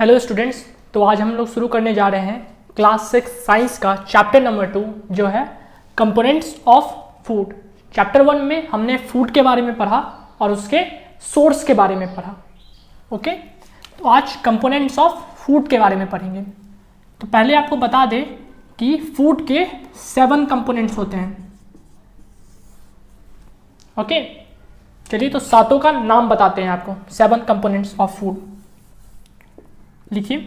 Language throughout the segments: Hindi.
हेलो स्टूडेंट्स, तो आज हम लोग शुरू करने जा रहे हैं क्लास 6 साइंस का चैप्टर नंबर 2 जो है कंपोनेंट्स ऑफ फूड। चैप्टर 1 में हमने फूड के बारे में पढ़ा और उसके सोर्स के बारे में पढ़ा। ओके, तो आज कंपोनेंट्स ऑफ फूड के बारे में पढ़ेंगे। तो पहले आपको बता दें कि फूड के 7 कंपोनेंट्स होते हैं। ओके, चलिए तो सातों का नाम बताते हैं आपको। 7 कंपोनेंट्स ऑफ फूड लिखिए।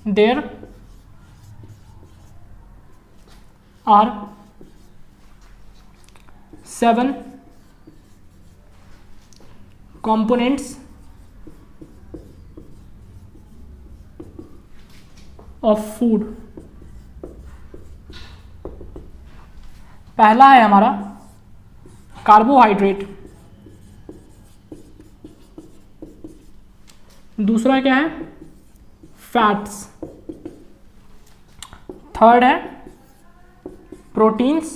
There are 7 components of food। पहला है हमारा कार्बोहाइड्रेट, दूसरा क्या है फैट्स, थर्ड है proteins,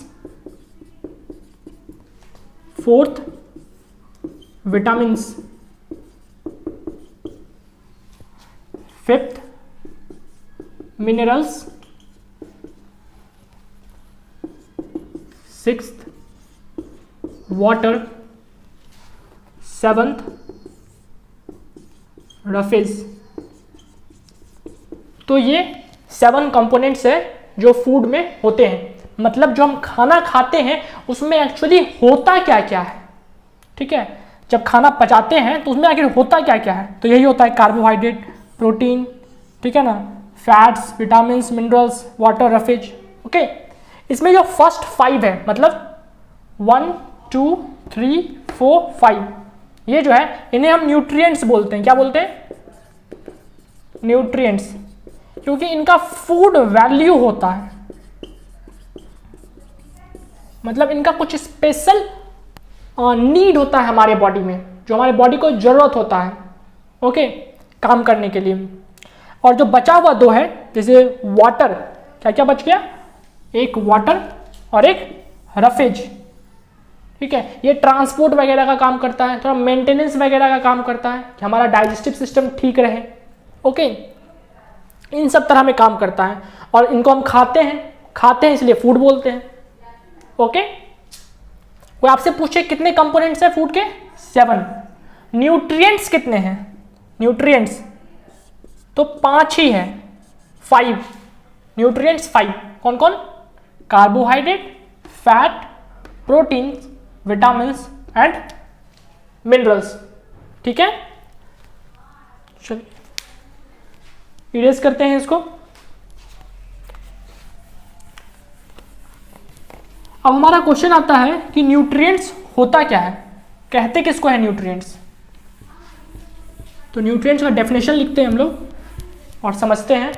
fourth vitamins, fifth minerals, sixth water, seventh roughage. तो ये 7 कंपोनेंट्स है जो फूड में होते हैं। मतलब जो हम खाना खाते हैं उसमें एक्चुअली होता क्या क्या है। ठीक है, जब खाना पचाते हैं तो उसमें आखिर होता क्या क्या है, तो यही होता है कार्बोहाइड्रेट, प्रोटीन, ठीक है ना, fats, vitamins, minerals, water, roughage. Okay, इसमें जो फर्स्ट 5 है, मतलब 1 2 3 4 5, ये जो है इन्हें हम न्यूट्रिएंट्स बोलते हैं। क्या बोलते हैं? न्यूट्रिएंट्स, क्योंकि इनका फूड वैल्यू होता है। मतलब इनका कुछ स्पेशल नीड होता है हमारे बॉडी में, जो हमारे बॉडी को जरूरत होता है ओके काम करने के लिए। और जो बचा हुआ 2 है, जैसे वाटर, क्या क्या बच गया? एक वाटर और एक रफेज। ठीक है, ये ट्रांसपोर्ट वगैरह का काम करता है, थोड़ा मेंटेनेंस वगैरह का काम करता है कि हमारा डाइजेस्टिव सिस्टम ठीक रहे। ओके, इन सब तरह में काम करता है और इनको हम खाते हैं इसलिए फूड बोलते हैं। ओके, कोई आपसे पूछे कितने कंपोनेंट्स हैं फूड के? 7। न्यूट्रिएंट्स कितने हैं? न्यूट्रिएंट्स तो 5 ही है, 5 न्यूट्रिएंट्स 5। कौन कौन? Carbohydrate, fat, protein, vitamins and minerals. ठीक है, चलिए इरेज करते हैं इसको। अब हमारा क्वेश्चन आता है कि न्यूट्रिएंट्स होता क्या है, कहते किसको है न्यूट्रिएंट्स। तो न्यूट्रिएंट्स का डेफिनेशन लिखते हैं हम लोग और समझते हैं।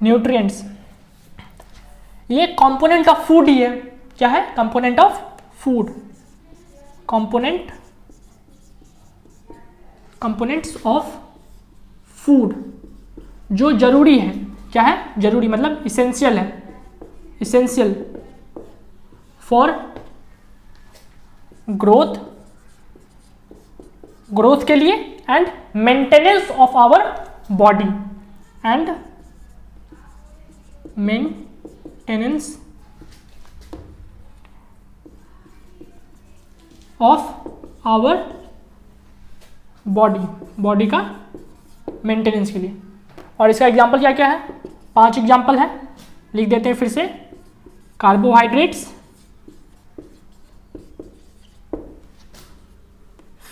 न्यूट्रिएंट्स ये कंपोनेंट ऑफ फूड ही है। क्या है? Component of food. Components of food जो जरूरी है। क्या है? जरूरी, मतलब इसेंशियल है, इसेंशियल फॉर ग्रोथ के लिए and maintenance of our body and maintenance of our body का मेंटेनेंस के लिए। और इसका एग्जाम्पल क्या क्या है? 5 एग्जाम्पल है, लिख देते हैं फिर से। Carbohydrates,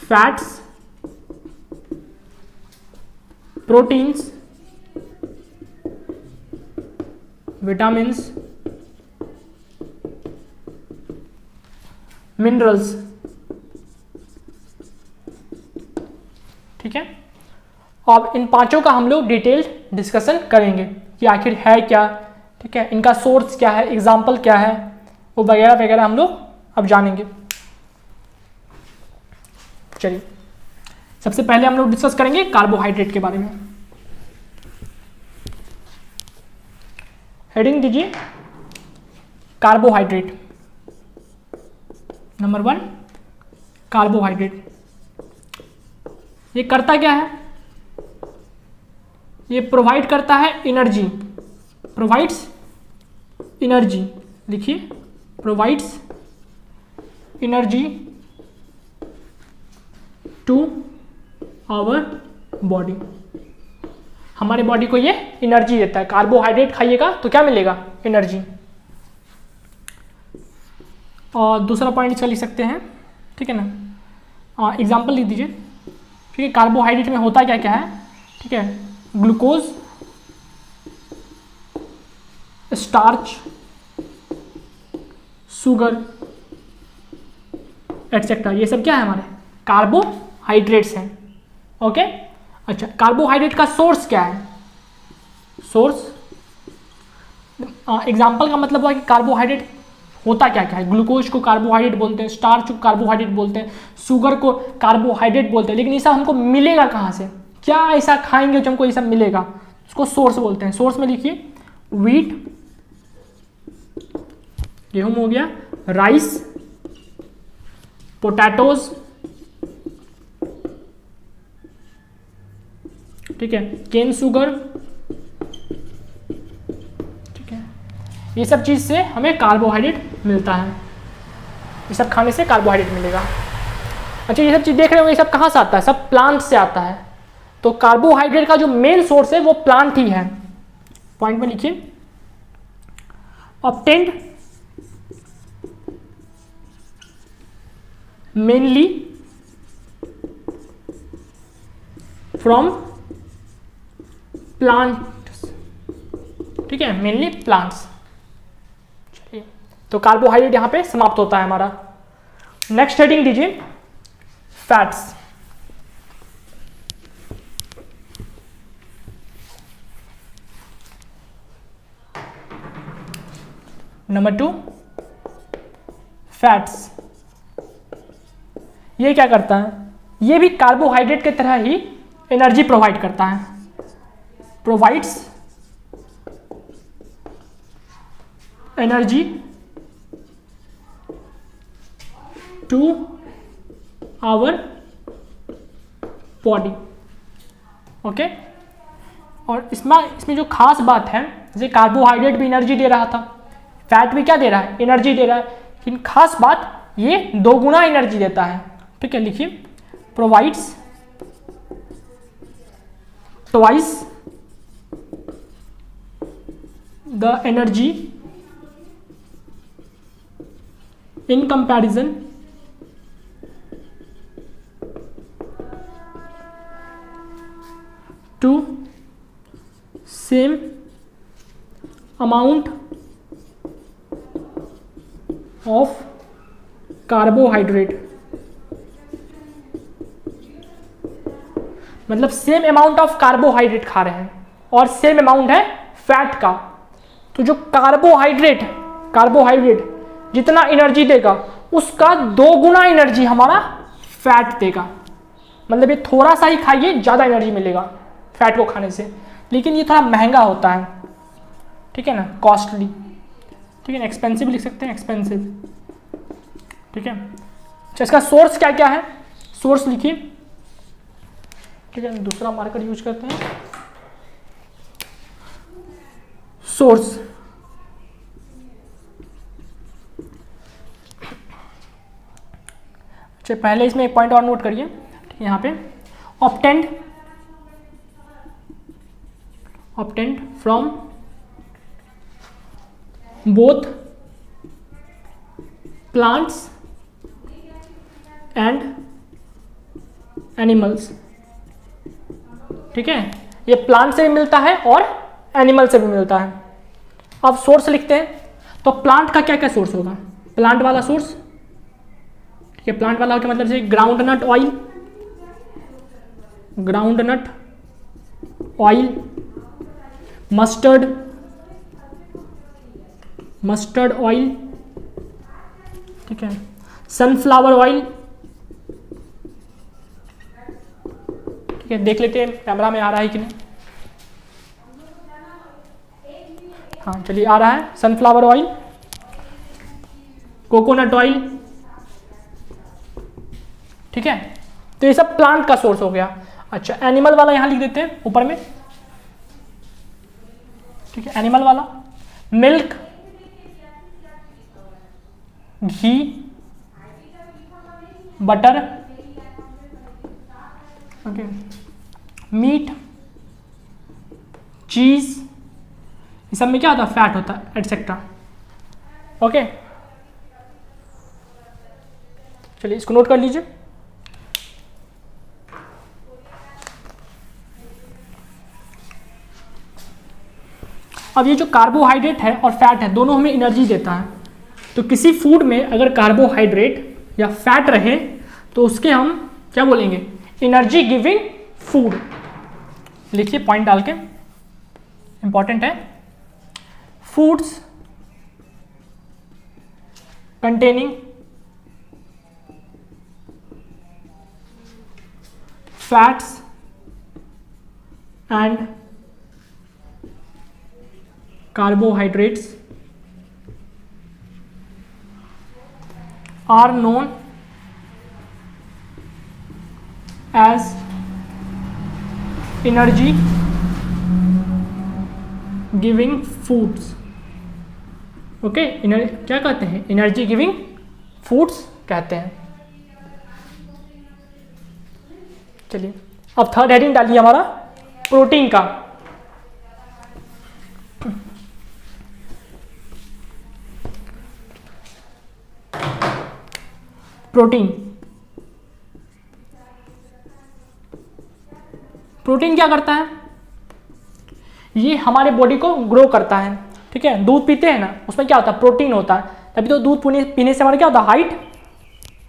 fats, proteins, vitamins, minerals. ठीक है, अब इन 5 का हम लोग डिटेल डिस्कशन करेंगे कि आखिर है क्या, ठीक है, इनका सोर्स क्या है, एग्जाम्पल क्या है, वो वगैरह वगैरह हम लोग अब जानेंगे। चलिए सबसे पहले हम लोग डिस्कस करेंगे कार्बोहाइड्रेट के बारे में। हेडिंग दीजिए कार्बोहाइड्रेट। Number 1 carbohydrate. ये करता क्या है? ये प्रोवाइड करता है एनर्जी, प्रोवाइड्स एनर्जी, लिखिए provides energy to our body. हमारे बॉडी को ये एनर्जी देता है। कार्बोहाइड्रेट खाइएगा तो क्या मिलेगा? एनर्जी। और दूसरा पॉइंट इसका लिख सकते हैं, ठीक है ना, एग्जाम्पल लिख दीजिए। ठीक है, कार्बोहाइड्रेट में होता क्या क्या है? ठीक है, ग्लूकोज, स्टार्च, शुगर एटसेट्रा, ये सब क्या है? हमारे कार्बोहाइड्रेट्स हैं। ओके, अच्छा, कार्बोहाइड्रेट का सोर्स क्या है? सोर्स, एग्जाम्पल का मतलब हुआ कि कार्बोहाइड्रेट होता क्या क्या है। ग्लूकोज को कार्बोहाइड्रेट बोलते हैं, स्टार्च को कार्बोहाइड्रेट बोलते हैं, शुगर को कार्बोहाइड्रेट बोलते हैं। लेकिन ये सब हमको मिलेगा कहाँ से? क्या ऐसा खाएंगे जो हमको ये सब मिलेगा? उसको सोर्स बोलते हैं। सोर्स में लिखिए व्हीट, गेहूं हो गया, राइस, पोटैटोज, ठीक है, केन शुगर, ठीक है, ये सब चीज से हमें कार्बोहाइड्रेट मिलता है। ये सब खाने से कार्बोहाइड्रेट मिलेगा। अच्छा, ये सब चीज देख रहे हो, ये सब कहाँ से आता है? सब प्लांट से आता है। तो कार्बोहाइड्रेट का जो मेन सोर्स है वो प्लांट ही है। पॉइंट में लिखिए ऑब्टेन्ड मेनली फ्रॉम प्लांट्स, ठीक है, मेनली प्लांट्स। चलिए, तो कार्बोहाइड्रेट यहां पे समाप्त होता है हमारा। नेक्स्ट हेडिंग दीजिए फैट्स। Number 2 fats. ये क्या करता है? ये भी कार्बोहाइड्रेट की तरह ही एनर्जी प्रोवाइड करता है। Provides energy to our body. Okay, और इसमें जो खास बात है, जैसे कार्बोहाइड्रेट भी एनर्जी दे रहा था, फैट भी क्या दे रहा है? एनर्जी दे रहा है। लेकिन खास बात, ये 2 गुना एनर्जी देता है। ठीक है, लिखिए provides twice the energy in comparison to same amount of carbohydrate. मतलब सेम अमाउंट ऑफ कार्बोहाइड्रेट खा रहे हैं और सेम अमाउंट है फैट का। तो जो कार्बोहाइड्रेट जितना एनर्जी देगा उसका 2 गुना एनर्जी हमारा फैट देगा। मतलब ये थोड़ा सा ही खाइए, ज्यादा एनर्जी मिलेगा फैट को खाने से। लेकिन ये थोड़ा महंगा होता है, ठीक है ना, कॉस्टली, ठीक है ना, एक्सपेंसिव लिख सकते हैं, एक्सपेंसिव। ठीक है, अच्छा, इसका सोर्स क्या क्या है? सोर्स लिखिए, ठीक है, दूसरा मार्कर यूज करते हैं। सोर्स, अच्छा, पहले इसमें एक पॉइंट और नोट करिए, ठीक है, यहाँ पे obtained from both plants and animals. ठीक है, ये प्लांट से भी मिलता है और एनिमल से भी मिलता है। अब सोर्स लिखते हैं, तो प्लांट का क्या क्या सोर्स होगा? प्लांट वाला सोर्स, ठीक है, प्लांट वाला क्या मतलब? जैसे ग्राउंडनट ऑयल, मस्टर्ड ऑयल, ठीक है, सनफ्लावर ऑयल, ठीक है, देख लेते हैं कैमरा में आ रहा है कि नहीं। हाँ, चलिए, आ रहा है। सनफ्लावर ऑयल, कोकोनट ऑयल, ठीक है, तो ये सब प्लांट का सोर्स हो गया। अच्छा, एनिमल वाला यहां लिख देते हैं ऊपर में, ठीक है, एनिमल वाला मिल्क, घी, बटर, ओके, मीट, चीज, इस सब में क्या होता है, फैट होता है, एटसेट्रा। ओके, चलिए इसको नोट कर लीजिए। अब ये जो कार्बोहाइड्रेट है और फैट है दोनों हमें एनर्जी देता है, तो किसी फूड में अगर कार्बोहाइड्रेट या फैट रहे तो उसके हम क्या बोलेंगे, एनर्जी गिविंग फूड। लिखिए पॉइंट डाल के, इंपॉर्टेंट है। Foods containing fats and carbohydrates are known as energy giving foods। Okay, क्या कहते हैं, एनर्जी गिविंग फूड्स कहते हैं। चलिए अब थर्ड हेडिंग डालिए हमारा प्रोटीन का। प्रोटीन, प्रोटीन क्या करता है, ये हमारे बॉडी को ग्रो करता है, ठीक है। दूध पीते हैं ना, उसमें क्या होता है, प्रोटीन होता है, तभी तो दूध पीने से हमारा क्या होता है, हाइट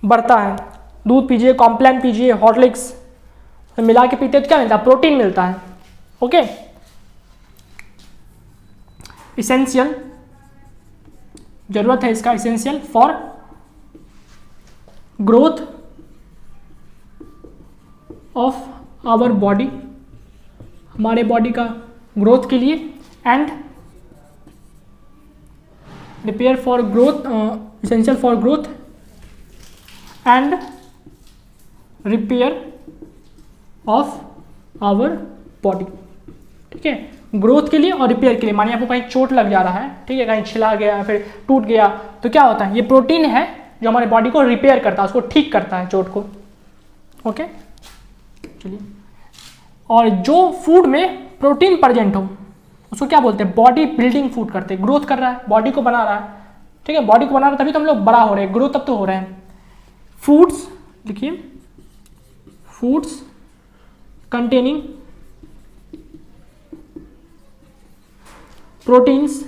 बढ़ता है। दूध पीजिए, कॉम्प्लान पीजिए, हॉर्लिक्स मिला के पीते तो क्या मिलता है, प्रोटीन मिलता है। ओके, इसेंशियल, जरूरत है इसका, essential for growth of our body, हमारे बॉडी का ग्रोथ के लिए, and repair for growth, essential for growth and repair of our body, ठीक है, ग्रोथ के लिए और रिपेयर के लिए। मानिए आपको कहीं चोट लग जा रहा है, ठीक है, कहीं छिला गया फिर टूट गया, तो क्या होता है, ये प्रोटीन है जो हमारे बॉडी को रिपेयर करता है, उसको ठीक करता है चोट को। ओके, चलिए, और जो फूड में प्रोटीन प्रेजेंट हो उसको क्या बोलते हैं, बॉडी बिल्डिंग फूड करते हैं। ग्रोथ कर रहा है, बॉडी को बना रहा है, ठीक है, बॉडी को बना रहा है तभी तो हम लोग बड़ा हो रहे हैं, ग्रोथ तब तो हो रहे हैं। फूड्स लिखिए, foods containing proteins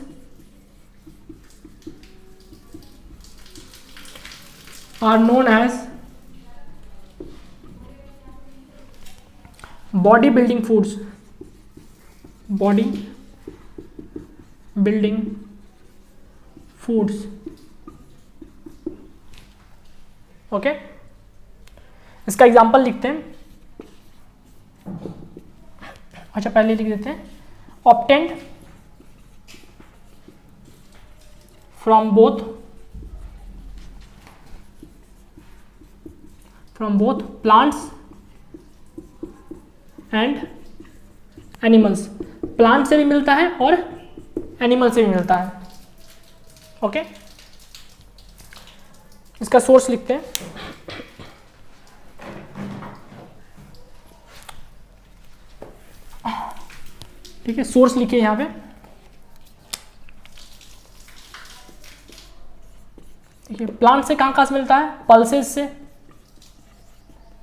are known as body building foods, body building foods। Okay, इसका एग्जांपल लिखते हैं। अच्छा, पहले लिख देते हैं, obtained from both plants and animals, plant से भी मिलता है और एनिमल से भी मिलता है। ओके, इसका सोर्स लिखते हैं। ठीक है, सोर्स लिखिए यहां पे, देखिए प्लांट से कहां से मिलता है, पल्सेस से,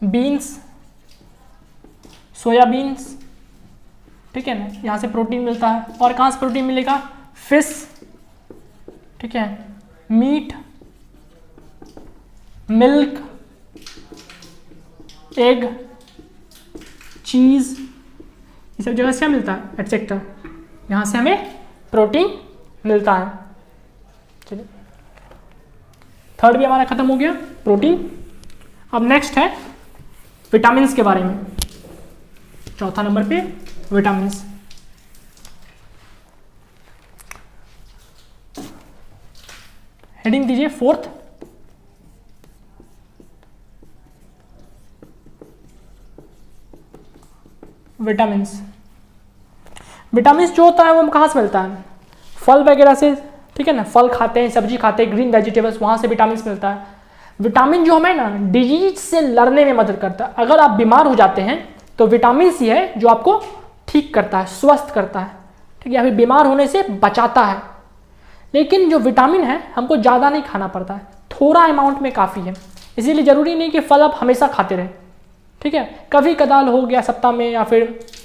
बीन्स, सोयाबीन्स, ठीक है ना, यहां से प्रोटीन मिलता है। और कहां से प्रोटीन मिलेगा, फिश, ठीक है, मीट, मिल्क, एग, चीज, ये सब जगह से क्या मिलता है, एटसेट्रा, यहां से हमें प्रोटीन मिलता है। चलिए, थर्ड भी हमारा खत्म हो गया, प्रोटीन। अब नेक्स्ट है विटामिन्स के बारे में, चौथा नंबर पे विटामिन्स। हेडिंग दीजिए फोर्थ, विटामिन्स, विटामिन्स जो होता है वो हम कहाँ से मिलता है? फल वगैरह से, ठीक है ना, फल खाते हैं, सब्जी खाते हैं, ग्रीन वेजिटेबल्स, वहाँ से विटामिन्स मिलता है। विटामिन जो हमें ना डिजीज से लड़ने में मदद करता है। अगर आप बीमार हो जाते हैं तो विटामिन सी है जो आपको ठीक करता है, स्वस्थ करता है, ठीक है, अभी बीमार होने से बचाता है। लेकिन जो विटामिन है हमको ज़्यादा नहीं खाना पड़ता है, थोड़ा अमाउंट में काफ़ी है। इसीलिए ज़रूरी नहीं कि फल आप हमेशा खाते रहें, ठीक है, कभी कदाल हो गया सप्ताह में या फिर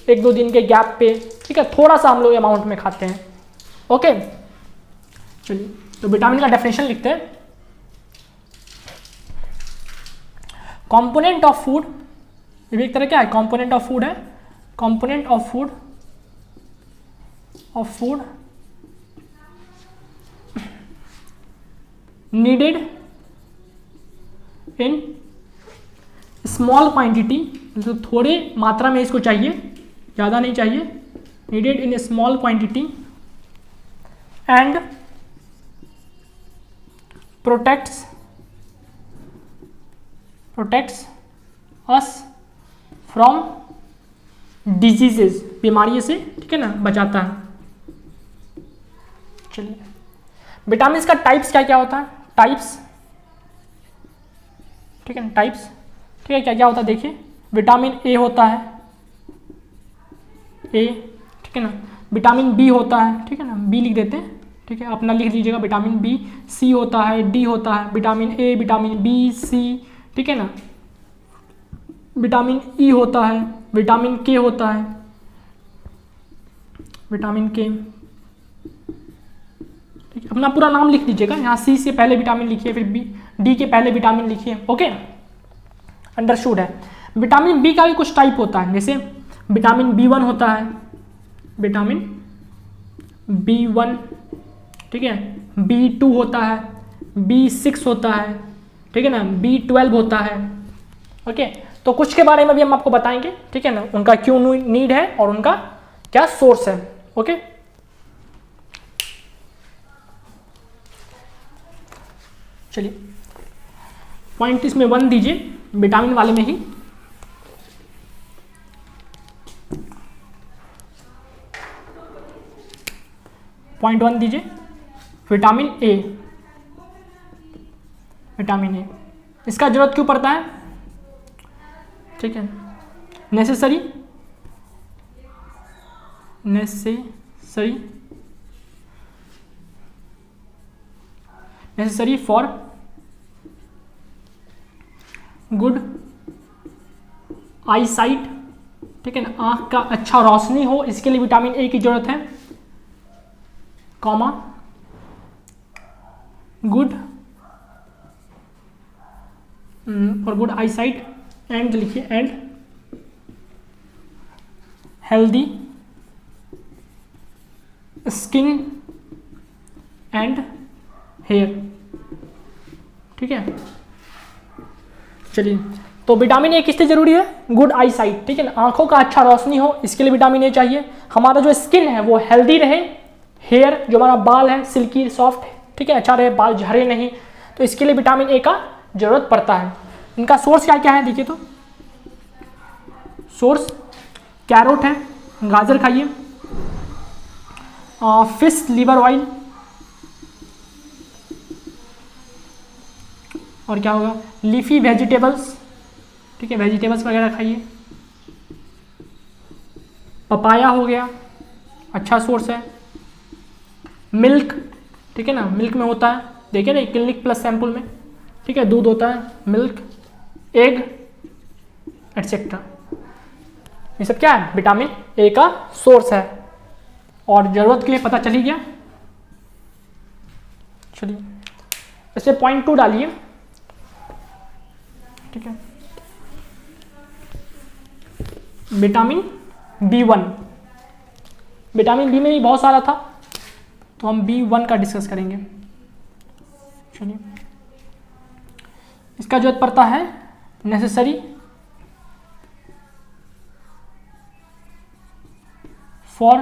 1-2 दिन के गैप पे, ठीक है, थोड़ा सा हम लोग अमाउंट में खाते हैं। ओके, चलिए तो विटामिन का डेफिनेशन लिखते हैं। कंपोनेंट ऑफ फूड, ये भी एक तरह क्या है? कंपोनेंट ऑफ फूड है। Component of food needed in small quantity, मतलब थोड़े मात्रा में इसको चाहिए, ज़्यादा नहीं चाहिए। Needed in small quantity and protects us from diseases, बीमारियों से, ठीक है ना, बचाता है। चलिए विटामिन का टाइप्स क्या क्या होता है? टाइप्स, ठीक है ना, टाइप्स, ठीक है, क्या क्या होता है देखिए। विटामिन ए होता है, ए, ठीक है ना, विटामिन बी होता है, ठीक है ना, बी लिख देते हैं, ठीक है, अपना लिख लीजिएगा, विटामिन बी। सी होता है, डी होता है, विटामिन ए, विटामिन बी, सी, ठीक है ना, विटामिन ई होता है, विटामिन के होता है, विटामिन के, ठीक है, अपना पूरा नाम लिख लीजिएगा, यहाँ सी से पहले विटामिन लिखिए, फिर बी, डी के पहले विटामिन लिखिए। ओके, अंडरस्टूड है। विटामिन बी का भी कुछ टाइप होता है, जैसे विटामिन B1 होता है, विटामिन B1, ठीक है, B2 होता है, B6 होता है, ठीक है ना, B12 होता है। ओके, तो कुछ के बारे में भी हम आपको बताएंगे, ठीक है ना, उनका क्यों नीड है और उनका क्या सोर्स है। ओके, चलिए पॉइंट इसमें 1 दीजिए, विटामिन वाले में ही। पॉइंट 1 दीजिए, विटामिन ए। विटामिन ए, इसका जरूरत क्यों पड़ता है? ठीक है, necessary for good I site, ठीक है ना, आंख का अच्छा रोशनी हो, इसके लिए विटामिन ए की जरूरत है, comma good for good eyesight and लिखिए, and healthy skin and hair, ठीक है। चलिए, तो विटामिन ए किस लिए जरूरी है? गुड आई साइट, ठीक है ना, आंखों का अच्छा रोशनी हो, इसके लिए विटामिन ए चाहिए। हमारा जो स्किन है वो हेल्दी रहे, हेयर जो हमारा बाल है सिल्की सॉफ्ट, ठीक है, अच्छा रहे, बाल झरे नहीं, तो इसके लिए विटामिन ए का जरूरत पड़ता है। इनका सोर्स क्या क्या है देखिए, तो सोर्स कैरोट है, गाजर खाइए, फिश लीवर ऑयल, और क्या होगा, लीफी वेजिटेबल्स, ठीक है, वेजिटेबल्स वगैरह खाइए, पपाया हो गया, अच्छा सोर्स है, मिल्क, ठीक है ना, मिल्क में होता है, देखिए ना क्लिनिक प्लस सैंपल में, ठीक है, दूध होता है, मिल्क, एग एटसेट्रा, ये सब क्या है? विटामिन ए का सोर्स है। और जरूरत के लिए पता चल ही गया। चलिए इसे पॉइंट 2 डालिए, ठीक है, विटामिन B1, विटामिन बी में भी बहुत सारा था, तो हम B1 का डिस्कस करेंगे। चलिए, इसका जरूरत पड़ता है necessary for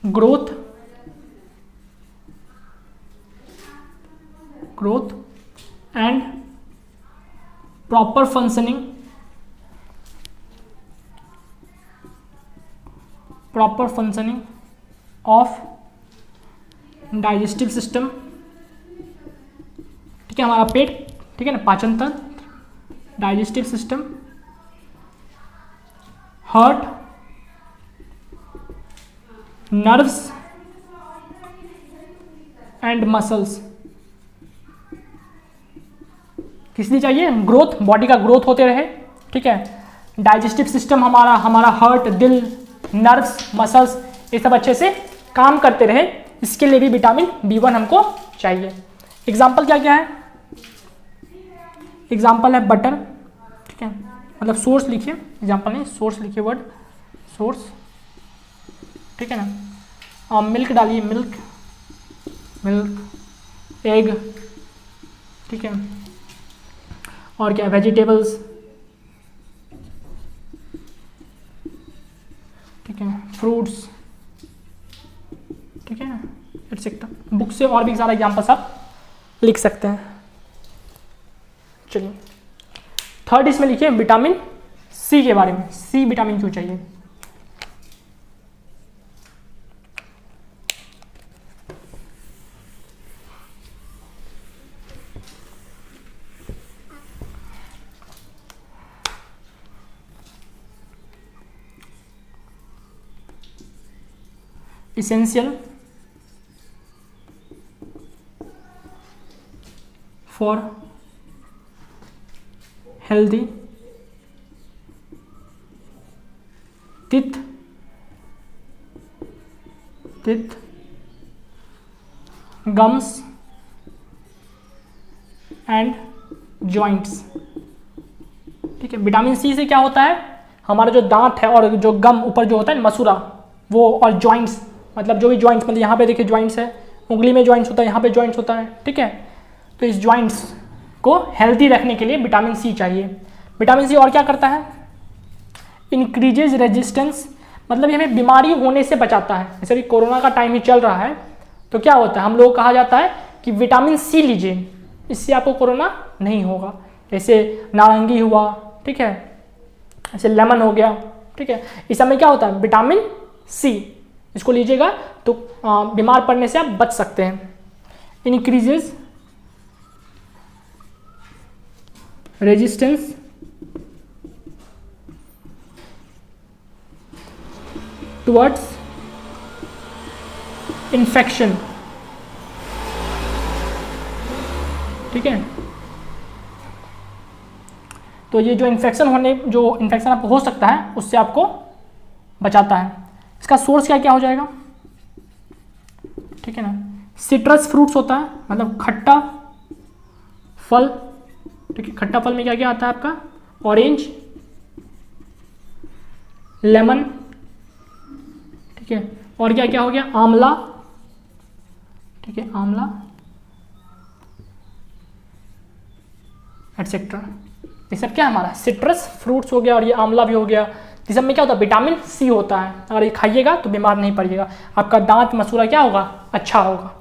growth and proper functioning proper functioning of digestive system, ठीक है, हमारा पेट, ठीक है ना, पाचन तंत्र, digestive system, heart, nerves and muscles. किस लिए चाहिए? ग्रोथ, बॉडी का ग्रोथ होते रहे, ठीक है। डाइजेस्टिव सिस्टम हमारा हार्ट, दिल, नर्व्स, मसल्स, ये सब अच्छे से काम करते रहे, इसके लिए भी विटामिन B1 हमको चाहिए। एग्जाम्पल क्या क्या है? एग्जाम्पल है बटर, ठीक है, मतलब सोर्स लिखिए, एग्जाम्पल नहीं, सोर्स लिखिए, वर्ड सोर्स, ठीक है ना। मिल्क डालिए, मिल्क, एग, ठीक है, और क्या, वेजिटेबल्स, ठीक है, फ्रूट्स, ठीक है, एटसेट्रा। बुक से और भी सारा एग्जाम्पल्स आप लिख सकते हैं। चलिए थर्ड इसमें लिखिए विटामिन सी के बारे में। सी विटामिन क्यों चाहिए? essential for healthy teeth, gums and joints, ठीक है। विटामिन सी से क्या होता है, हमारा जो दांत है और जो गम ऊपर जो होता है मसूरा, वो, और जॉइंट्स, मतलब जो भी जॉइंट्स, मतलब यहाँ पे देखिए जॉइंट्स है, उंगली में जॉइंट्स होता है, यहाँ पे जॉइंट्स होता है, ठीक है। तो इस जॉइंट्स को हेल्दी रखने के लिए विटामिन सी चाहिए। विटामिन सी और क्या करता है? इंक्रीजेज रेजिस्टेंस, मतलब ये हमें बीमारी होने से बचाता है। जैसे अभी कोरोना का टाइम ही चल रहा है, तो क्या होता है, हम लोग कहा जाता है कि विटामिन सी लीजिए, इससे आपको कोरोना नहीं होगा। जैसे नारंगी हुआ, ठीक है, ऐसे लेमन हो गया, ठीक है, इस समय क्या होता है, विटामिन सी, इसको लीजिएगा तो बीमार पड़ने से आप बच सकते हैं। इंक्रीजेज रेजिस्टेंस टुवर्ड्स इन्फेक्शन, ठीक है। तो ये जो इन्फेक्शन आपको हो सकता है, उससे आपको बचाता है। इसका सोर्स क्या क्या हो जाएगा, ठीक है ना। सिट्रस फ्रूट्स होता है, मतलब खट्टा फल, ठीक है। खट्टा फल में क्या क्या आता है आपका, ऑरेंज, लेमन, ठीक है, और क्या क्या हो गया, आंवला, ठीक है, आंवला एटसेट्रा। ये सब क्या हमारा सिट्रस फ्रूट्स हो गया, और ये आंवला भी हो गया। इस सब में क्या होता है, विटामिन सी होता है। अगर ये खाइएगा तो बीमार नहीं पड़िएगा, आपका दांत मसूरा क्या होगा, अच्छा होगा।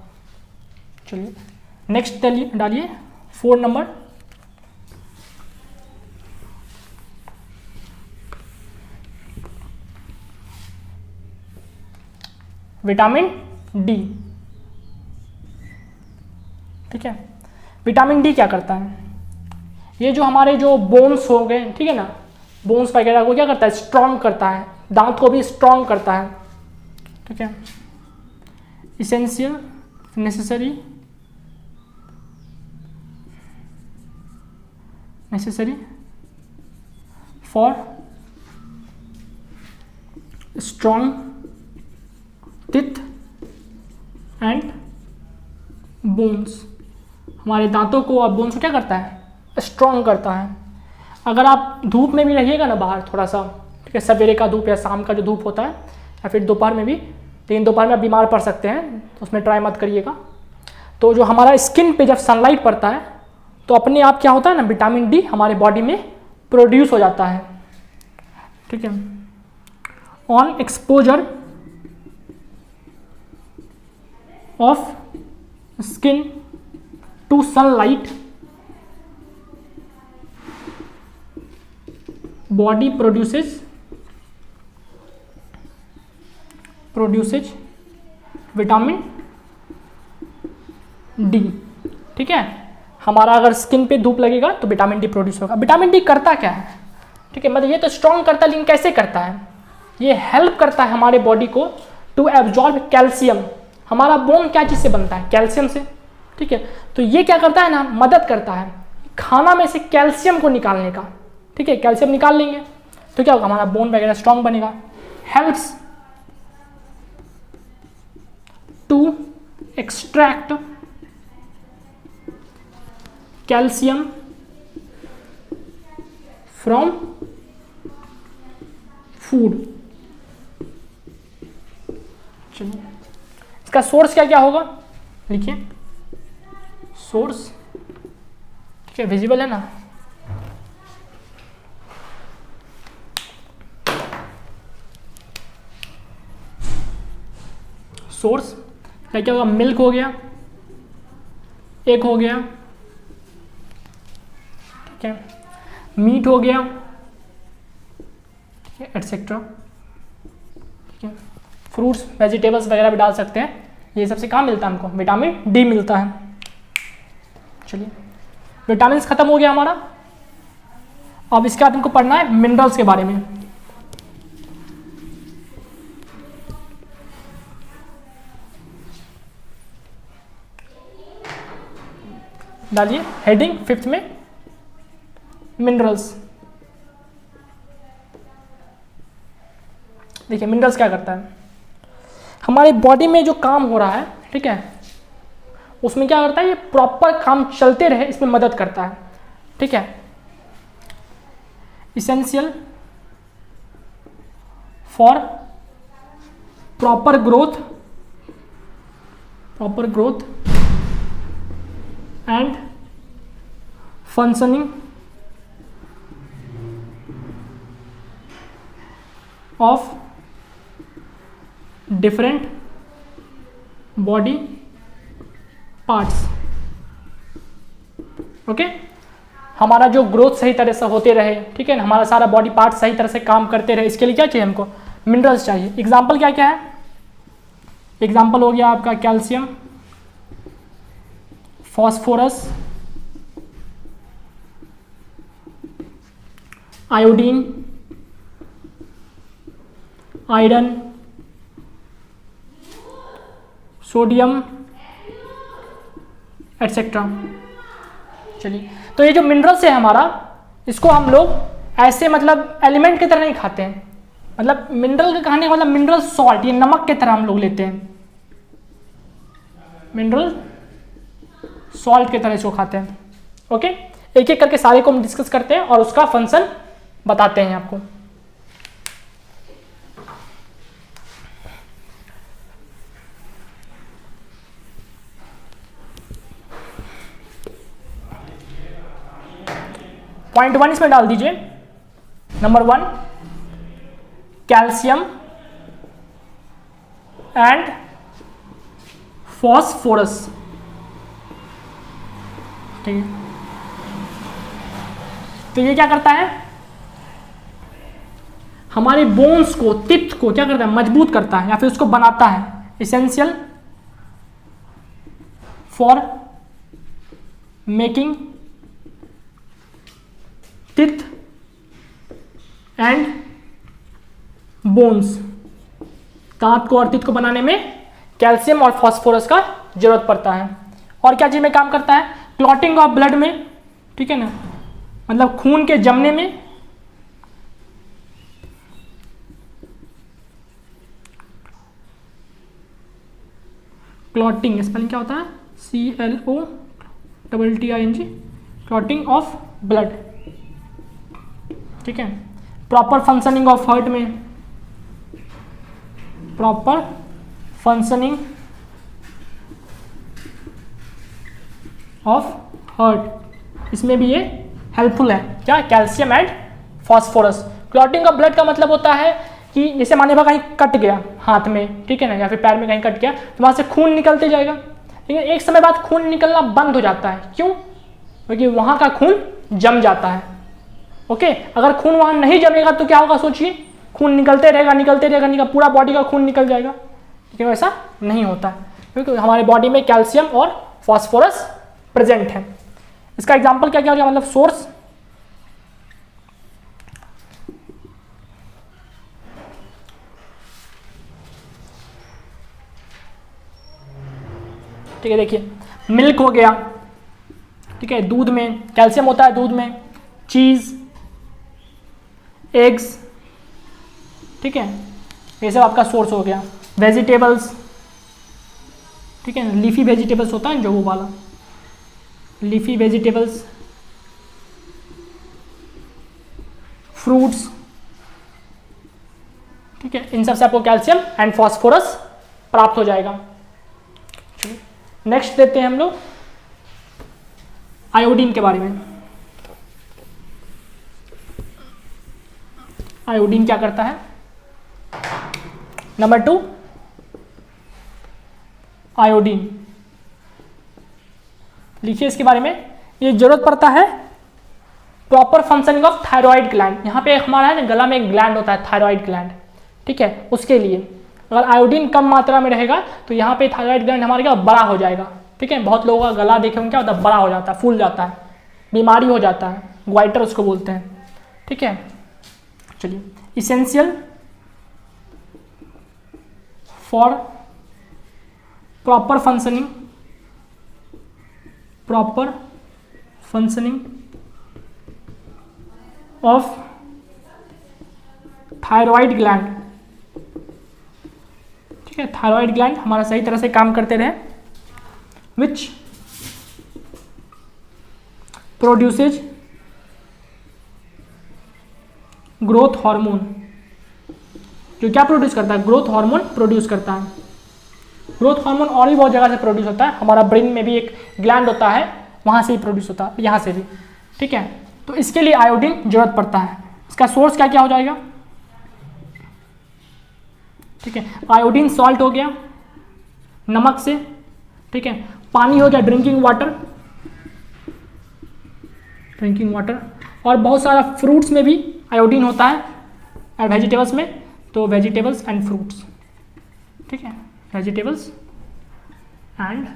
चलिए नेक्स्ट डालिए 4 नंबर, विटामिन डी, ठीक है। विटामिन डी क्या करता है, ये जो हमारे जो बोन्स हो गए, ठीक है ना, बोन्स वगैरह को क्या करता है, स्ट्रॉन्ग करता है, दांत को भी स्ट्रॉन्ग करता है, ठीक है। Essential necessary for strong teeth and bones, हमारे दांतों को और बोन्स को क्या करता है, स्ट्रॉन्ग करता है। अगर आप धूप में भी रहिएगा ना बाहर थोड़ा सा, ठीक है, सवेरे का धूप या शाम का जो धूप होता है, या फिर दोपहर में भी, लेकिन दोपहर में आप बीमार पड़ सकते हैं, तो उसमें ट्राई मत करिएगा। तो जो हमारा स्किन पे जब सनलाइट पड़ता है, तो अपने आप क्या होता है ना, विटामिन डी हमारे बॉडी में प्रोड्यूस हो जाता है, ठीक है। On exposure of skin to sunlight, body produces produces vitamin D. ठीक है, हमारा अगर स्किन पे धूप लगेगा तो विटामिन डी प्रोड्यूस होगा। विटामिन डी करता क्या है? ठीक है, मतलब ये तो स्ट्रॉन्ग करता है, लेकिन कैसे करता है? ये हेल्प करता है हमारे बॉडी को टू एब्जॉर्ब कैल्शियम। हमारा बोन क्या चीज़ से बनता है? कैल्शियम से। ठीक है, तो ये क्या करता है ना, मदद करता है खाना में से कैल्शियम को निकालने का। ठीक है, कैल्शियम निकाल लेंगे तो क्या होगा, हमारा बोन वगैरह स्ट्रॉन्ग बनेगा। Helps to extract calcium from food. चलिए, इसका सोर्स क्या क्या होगा, लिखिए। सोर्स क्या विजिबल है ना? सोर्स क्या क्या होगा? मिल्क हो गया, एग हो गया, ठीक है, मीट हो गया, एटसेट्रा। ठीक है, फ्रूट्स वेजिटेबल्स वगैरह भी डाल सकते हैं। ये सबसे कहाँ मिलता है हमको? विटामिन डी मिलता है। चलिए, विटामिन खत्म हो गया हमारा। अब इसके बाद हमको पढ़ना है मिनरल्स के बारे में। डालिए हेडिंग 5th में मिनरल्स। देखिए मिनरल्स क्या करता है, हमारी बॉडी में जो काम हो रहा है, ठीक है, उसमें क्या करता है, ये प्रॉपर काम चलते रहे इसमें मदद करता है। ठीक है, essential for proper growth and functioning of different body parts. Okay, हमारा जो ग्रोथ सही तरह से होते रहे, ठीक है ना, हमारा सारा बॉडी पार्ट सही तरह से काम करते रहे, इसके लिए क्या चाहिए हमको? मिनरल्स चाहिए। एग्जाम्पल क्या क्या है? एग्जाम्पल हो गया आपका calcium, phosphorus, iodine, iron, sodium etcetera. चलिए, तो ये जो मिनरल्स है हमारा, इसको हम लोग ऐसे मतलब एलिमेंट की तरह नहीं खाते हैं। मतलब मिनरल के खाने का मतलब मिनरल सॉल्ट, ये नमक की तरह हम लोग लेते हैं। मिनरल सॉल्ट की तरह इसको खाते हैं। ओके, एक एक करके सारे को हम डिस्कस करते हैं और उसका फंक्शन बताते हैं आपको। पॉइंट 1 इसमें डाल दीजिए। Number 1, calcium and phosphorus. ठीक है, तो ये क्या करता है, हमारे बोन्स को, तित्त को क्या करता है, मजबूत करता है या फिर उसको बनाता है। Essential for making teeth and bones. दांत को और तित को बनाने में कैल्शियम और फास्फोरस का जरूरत पड़ता है। और क्या चीज में काम करता है? क्लॉटिंग ऑफ ब्लड में, ठीक है ना, मतलब खून के जमने में, क्लॉटिंग स्पेलिंग क्या होता है? CLOTTING, clotting of blood. ठीक है, प्रॉपर फंक्शनिंग ऑफ हार्ट में, प्रॉपर फंक्शनिंग ऑफ हार्ट, इसमें भी ये हेल्पफुल है। क्या? Calcium and phosphorus. Clotting of blood का मतलब होता है कि जैसे माने भा कहीं कट गया हाथ में, ठीक है ना, या फिर पैर में कहीं कट गया, तो वहां से खून निकलते जाएगा, लेकिन एक समय बाद खून निकलना बंद हो जाता है। क्यों? क्योंकि वहां का खून जम जाता है। ओके, अगर खून वहां नहीं जमेगा तो क्या होगा? सोचिए, खून निकलते रहेगा, पूरा बॉडी का खून निकल जाएगा। लेकिन वैसा नहीं होता है क्योंकि हमारे बॉडी में कैल्शियम और फॉस्फोरस प्रेजेंट है। इसका एग्जाम्पल क्या क्या हो गया, मतलब सोर्स, ठीक है, देखिए मिल्क हो गया, ठीक है, दूध में कैल्शियम होता है, दूध में, चीज, एग्स, ठीक है, ये सब आपका सोर्स हो गया। वेजिटेबल्स, ठीक है, लीफी वेजिटेबल्स होता है जो वो वाला, लीफी वेजिटेबल्स, फ्रूट्स, ठीक है, इन सब से आपको कैल्शियम एंड फॉस्फोरस प्राप्त हो जाएगा। नेक्स्ट देखते हैं हम लोग आयोडीन के बारे में। आयोडीन क्या करता है? नंबर 2, आयोडीन लिखिए इसके बारे में। ये जरूरत पड़ता है proper functioning of thyroid gland. यहाँ पे हमारा है ना गला में एक ग्लैंड होता है थायराइड ग्लैंड, ठीक है, उसके लिए अगर आयोडीन कम मात्रा में रहेगा तो यहाँ पे थायराइड ग्लैंड हमारे क्या बड़ा हो जाएगा, ठीक है। बहुत लोगों का गला देखे होंगे क्या होता है, बड़ा हो जाता है, फूल जाता है, बीमारी हो जाता है, ग्वाइटर उसको बोलते हैं, ठीक है। चलिए, essential for proper functioning of thyroid gland, ठीक है, थायराइड ग्लैंड हमारा सही तरह से काम करते रहे, विच प्रोड्यूसेज ग्रोथ हार्मोन, जो क्या प्रोड्यूस करता है, ग्रोथ हार्मोन प्रोड्यूस करता है। ग्रोथ हार्मोन और भी बहुत जगह से प्रोड्यूस होता है, हमारा ब्रेन में भी एक ग्लैंड होता है, वहां से ही प्रोड्यूस होता है, यहाँ से भी, ठीक है। तो इसके लिए आयोडीन जरूरत पड़ता है। इसका सोर्स क्या क्या हो जाएगा, ठीक है, आयोडीन सॉल्ट हो गया नमक से, ठीक है, पानी हो गया ड्रिंकिंग वाटर, और बहुत सारा फ्रूट्स में भी आयोडीन होता है और वेजिटेबल्स में, तो वेजिटेबल्स एंड फ्रूट्स, ठीक है, वेजिटेबल्स एंड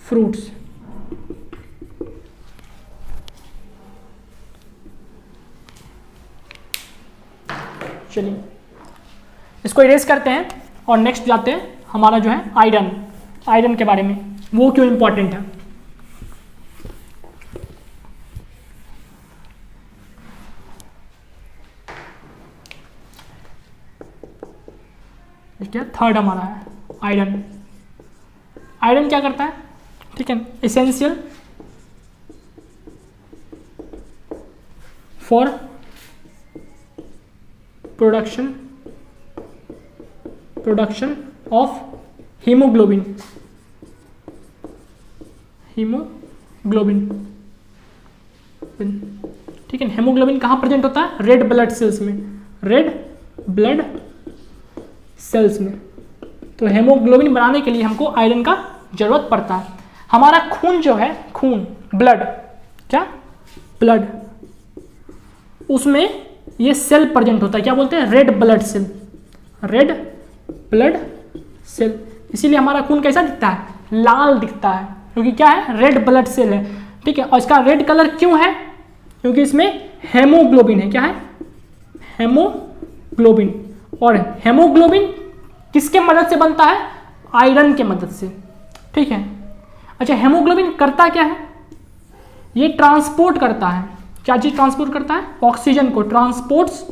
फ्रूट्स। चलिए इसको इरेज करते हैं और नेक्स्ट जाते हैं हमारा जो है आयरन के बारे में, वो क्यों इंपॉर्टेंट है। ठीक है, थर्ड हमारा है आयरन क्या करता है, ठीक है, essential for production of haemoglobin, ठीक है। हेमोग्लोबिन कहाँ प्रेजेंट होता है, रेड ब्लड सेल्स में, तो हेमोग्लोबिन बनाने के लिए हमको आयरन का जरूरत पड़ता है। हमारा खून जो है, ब्लड, उसमें ये सेल प्रेजेंट होता है, क्या बोलते हैं, रेड ब्लड सेल। इसीलिए हमारा खून कैसा दिखता है, लाल दिखता है, क्योंकि क्या है, रेड ब्लड सेल है, ठीक है। और इसका रेड कलर क्यों है, क्योंकि इसमें हेमोग्लोबिन है, क्या है, हेमोग्लोबिन। और हेमोग्लोबिन किसके मदद से बनता है, आयरन के मदद से, ठीक है। अच्छा, हेमोग्लोबिन करता क्या है, ये ट्रांसपोर्ट करता है, क्या चीज ट्रांसपोर्ट करता है, ऑक्सीजन को, ट्रांसपोर्ट्स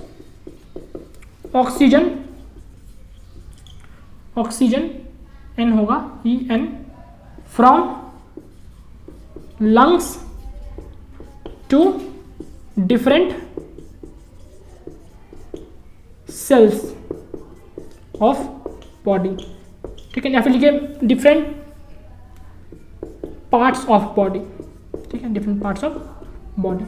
ऑक्सीजन एन होगा EN from lungs to different cells of body, ठीक है, या फिर लिखिए डिफरेंट पार्ट्स ऑफ बॉडी, ठीक है, डिफरेंट पार्ट्स ऑफ बॉडी,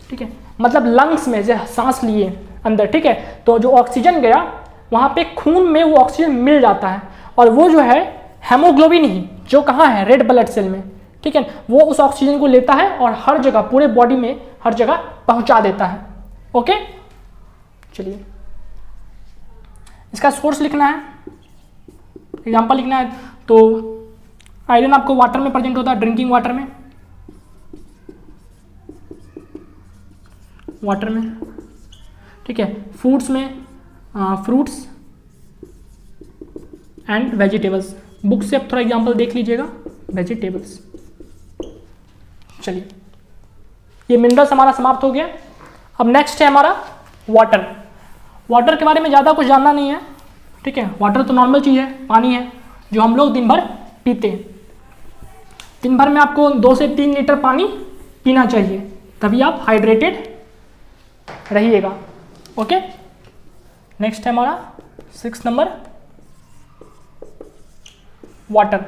ठीक है। मतलब लंग्स में जो सांस लिए अंदर, ठीक है, तो जो ऑक्सीजन गया वहां पे खून में वो ऑक्सीजन मिल जाता है, और वो जो है हेमोग्लोबिन ही जो कहाँ है, रेड ब्लड सेल में, ठीक है, वो उस ऑक्सीजन को लेता है और हर जगह, पूरे बॉडी में हर जगह पहुंचा देता है। ओके, चलिए इसका सोर्स लिखना है, एग्जाम्पल लिखना है। तो आयरन आपको वाटर में प्रेजेंट होता है, ड्रिंकिंग वाटर में, वाटर में, ठीक है। फूड्स में फ्रूट्स एंड वेजिटेबल्स। बुक से आप थोड़ा एग्जाम्पल देख लीजिएगा, वेजिटेबल्स। चलिए, ये मिनरल्स हमारा समाप्त हो गया। अब नेक्स्ट है हमारा वाटर। वाटर के बारे में ज़्यादा कुछ जानना नहीं है, ठीक है। वाटर तो नॉर्मल चीज़ है, पानी है जो हम लोग दिन भर पीते हैं। दिन भर में आपको 2 से 3 लीटर पानी पीना चाहिए, तभी आप हाइड्रेटेड रहिएगा। ओके, नेक्स्ट है हमारा 6 नंबर, वाटर।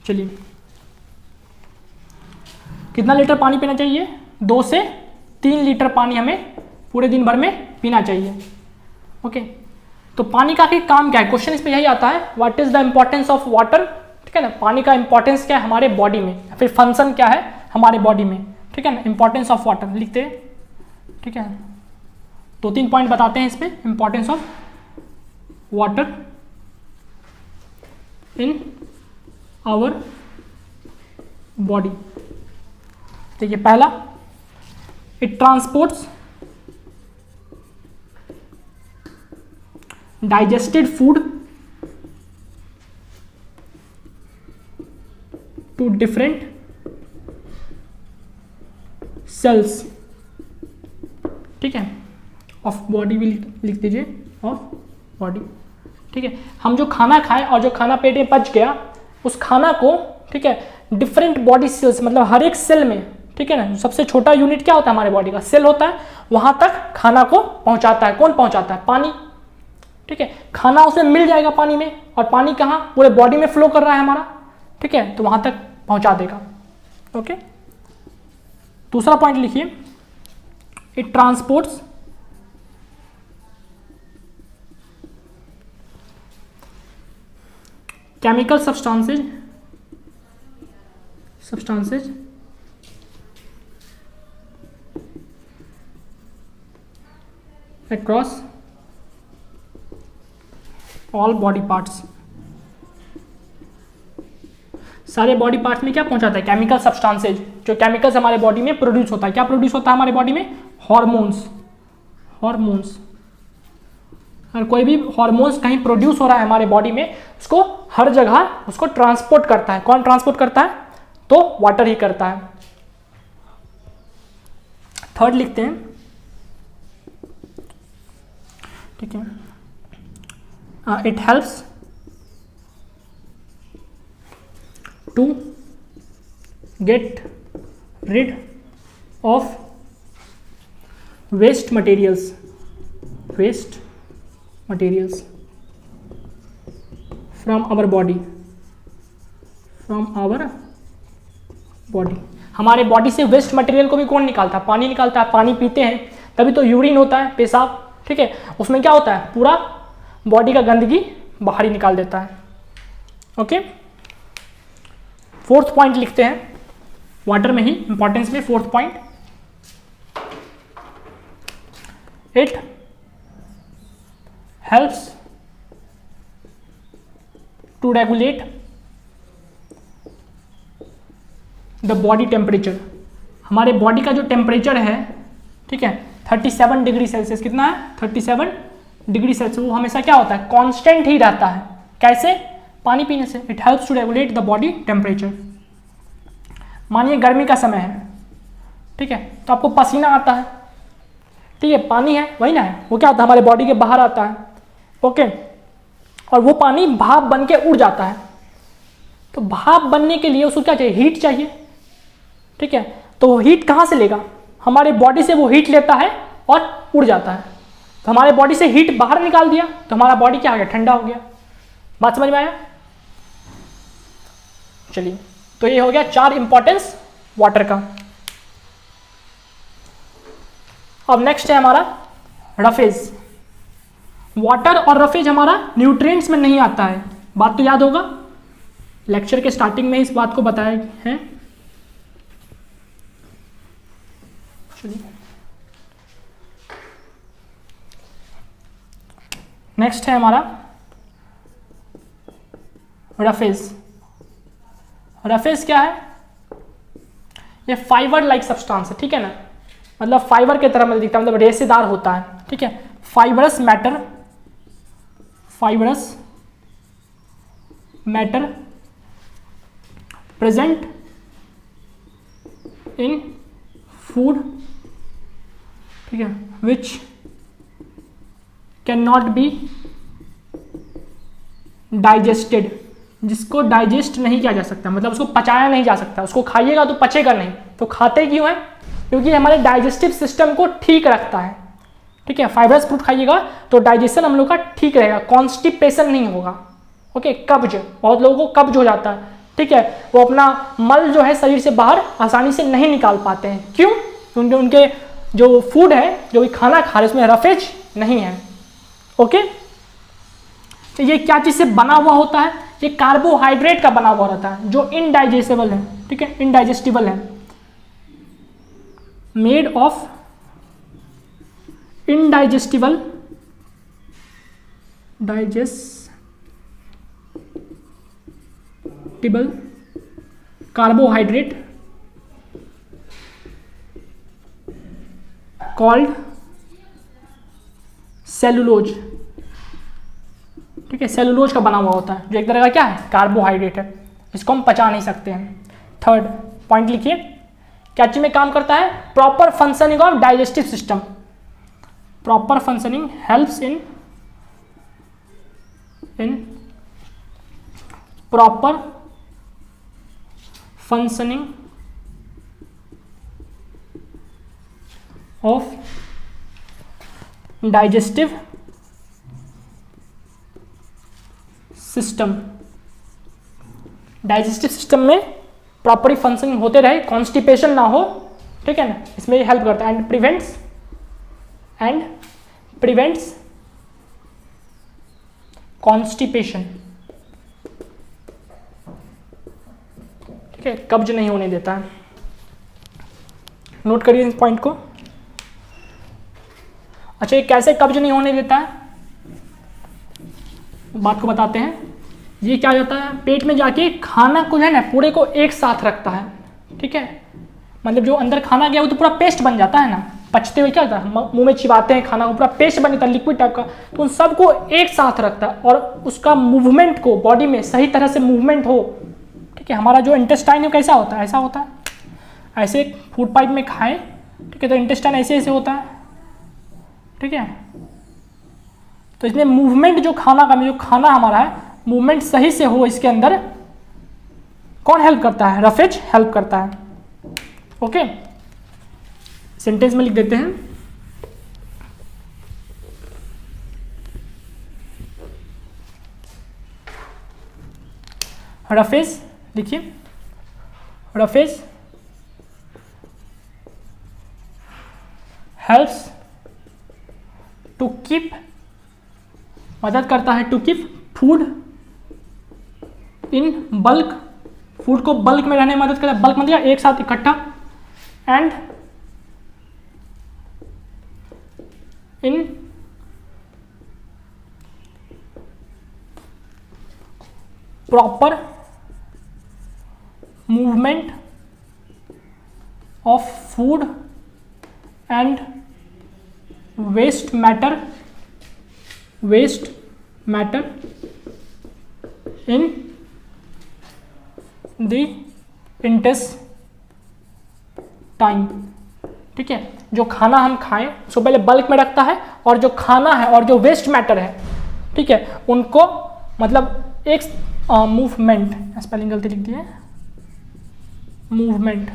चलिए, कितना लीटर पानी पीना चाहिए? 2 से 3 लीटर पानी हमें पूरे दिन भर में पीना चाहिए। ओके, तो पानी का आखिर काम क्या है? क्वेश्चन इस पे यही आता है, what is the importance of water, ठीक है ना। पानी का इंपॉर्टेंस क्या है हमारे बॉडी में, फिर फंक्शन क्या है हमारे बॉडी में, ठीक है ना। इंपॉर्टेंस ऑफ वाटर लिखते हैं, ठीक है। 2-3 पॉइंट बताते हैं इस पे, importance of water in our body. देखिए, पहला, it transports digested food to different cells, ठीक है, ऑफ बॉडी भी लिख दीजिए, ऑफ बॉडी, ठीक है। हम जो खाना खाएं और जो खाना पेट में पच गया, उस खाना को, ठीक है, डिफरेंट बॉडी सेल्स, मतलब हर एक सेल में, ठीक है ना, सबसे छोटा यूनिट क्या होता है हमारे बॉडी का, सेल होता है, वहां तक खाना को पहुंचाता है। कौन पहुंचाता है? पानी, ठीक है। खाना उसमें मिल जाएगा पानी में, और पानी कहाँ? पूरे बॉडी में फ्लो कर रहा है हमारा, ठीक है, तो वहां तक पहुंचा देगा। ओके, दूसरा पॉइंट लिखिए, it transports chemical substances across all body parts। सारे बॉडी पार्ट्स में क्या पहुंचाता है? केमिकल सब्सटेंसेज, जो केमिकल्स हमारे बॉडी में प्रोड्यूस होता है। क्या प्रोड्यूस होता है हमारे बॉडी में? हॉर्मोन्स। हॉर्मोन्स, अगर कोई भी हॉर्मोन्स कहीं प्रोड्यूस हो रहा है हमारे बॉडी में, उसको हर जगह उसको ट्रांसपोर्ट करता है। कौन ट्रांसपोर्ट करता है? तो वाटर ही करता है। थर्ड लिखते हैं, ठीक है, it helps to get rid of waste materials, from our body, हमारे बॉडी से वेस्ट मटेरियल को भी कौन निकालता है? पानी निकालता है। पानी पीते हैं तभी तो यूरिन होता है, पेशाब, ठीक है। उसमें क्या होता है? पूरा बॉडी का गंदगी बाहर ही निकाल देता है। ओके, फोर्थ पॉइंट लिखते हैं, वाटर में ही इंपॉर्टेंस में fourth point, it helps to regulate the body temperature. हमारे बॉडी का जो टेम्परेचर है, ठीक है, 37 डिग्री सेल्सियस, कितना है? 37 डिग्री सेल्सियस। वो हमेशा क्या होता है? कांस्टेंट ही रहता है। कैसे? पानी पीने से। It helps to regulate the body temperature. मानिए गर्मी का समय है, ठीक है, तो आपको पसीना आता है, ठीक है, पानी है, वही ना है, वो क्या होता है? हमारे बॉडी के बाहर आता है। ओके, और वो पानी भाप बन के उड़ जाता है। तो भाप बनने के लिए उसको क्या चाहिए? हीट चाहिए, ठीक है। तो वो हीट कहाँ से लेगा? हमारे बॉडी से वो हीट लेता है और उड़ जाता है। तो हमारे बॉडी से हीट बाहर निकाल दिया तो हमारा बॉडी क्या हो गया? ठंडा हो गया। बात समझ में आया? चलिए, तो ये हो गया 4 इंपॉर्टेंस वाटर का। अब नेक्स्ट है हमारा रफेज। वाटर और रफेज हमारा न्यूट्रिएंट्स में नहीं आता है, बात तो याद होगा, लेक्चर के स्टार्टिंग में इस बात को बताया है। चलिए, नेक्स्ट है हमारा रफेज। रफेज क्या है? ये फाइबर लाइक सब्सटेंस है, ठीक है ना, मतलब फाइबर की तरह मतलब दिखता है, मतलब रेशेदार होता है, ठीक है। Fibrous matter present in food, ठीक है, which can not be digested, जिसको डाइजेस्ट नहीं किया जा सकता, मतलब उसको पचाया नहीं जा सकता, उसको खाइएगा तो पचेगा नहीं। तो खाते क्यों है? क्योंकि हमारे डाइजेस्टिव सिस्टम को ठीक रखता है, ठीक है। फाइबरस फ्रूट खाइएगा तो डाइजेशन हम लोग का ठीक रहेगा, कॉन्स्टिपेशन नहीं होगा, ओके। कब्ज, बहुत लोगों को कब्ज हो जाता है, ठीक है, वो अपना मल जो है शरीर से बाहर आसानी से नहीं निकाल पाते हैं। क्यों? क्योंकि उनके जो फूड है, जो भी खाना खा रहे हैं, उसमें रफेज नहीं है, ओके। तो ये क्या चीज से बना हुआ होता है? ये कार्बोहाइड्रेट का बना हुआ रहता है, जो इनडाइजेस्टेबल है, ठीक है, इनडाइजेस्टिबल है, made of indigestible carbohydrate called cellulose, ठीक है। सेलुलोज का बना हुआ होता है, जो एक तरह का क्या है? कार्बोहाइड्रेट है, इसको हम पचा नहीं सकते हैं। थर्ड पॉइंट लिखिए, क्या चीज में काम करता है? Proper functioning of digestive system. Proper functioning helps in proper functioning of digestive system. Digestive system में प्रॉपरली फंक्शनिंग होते रहे, कॉन्स्टिपेशन ना हो, ठीक है ना, इसमें हेल्प करता है। एंड प्रिवेंट्स कॉन्स्टिपेशन, ठीक है, कब्ज नहीं होने देता है। नोट करिए इस पॉइंट को। अच्छा, ये कैसे कब्ज नहीं होने देता है, बात को बताते हैं। ये क्या होता है? पेट में जाके खाना को है ना पूरे को एक साथ रखता है, ठीक है, मतलब जो अंदर खाना गया वो तो पूरा पेस्ट बन जाता है ना, पचते हुए क्या होता है, मुंह में चिबाते हैं खाना को, पूरा पेस्ट बन जाता है, लिक्विड टाइप का। तो उन सबको एक साथ रखता है और उसका मूवमेंट को बॉडी में सही तरह से मूवमेंट हो, ठीक है। हमारा जो इंटेस्टाइन है कैसा होता है? ऐसा होता है, ऐसे फूड पाइप में खाएं, ठीक है, तो इंटेस्टाइन ऐसे ऐसे होता है, ठीक है। तो इसमें मूवमेंट जो खाना हमारा है, मूवमेंट सही से हो इसके अंदर, कौन हेल्प करता है? रफेज हेल्प करता है, ओके। सेंटेंस में लिख देते हैं, रफेज, लिखिए, रफेज हेल्प्स टू कीप, मदद करता है to keep food in bulk, food को बल्क में रहने में मदद करता है। बल्क मतलब एक साथ इकट्ठा, and in proper movement of food and waste matter in the intestine, ठीक है। जो खाना हम खाएं उसको पहले बल्क में रखता है, और जो खाना है और जो वेस्ट मैटर है, ठीक है, उनको मतलब एक मूवमेंट, स्पेलिंग गलती लिख दी है, मूवमेंट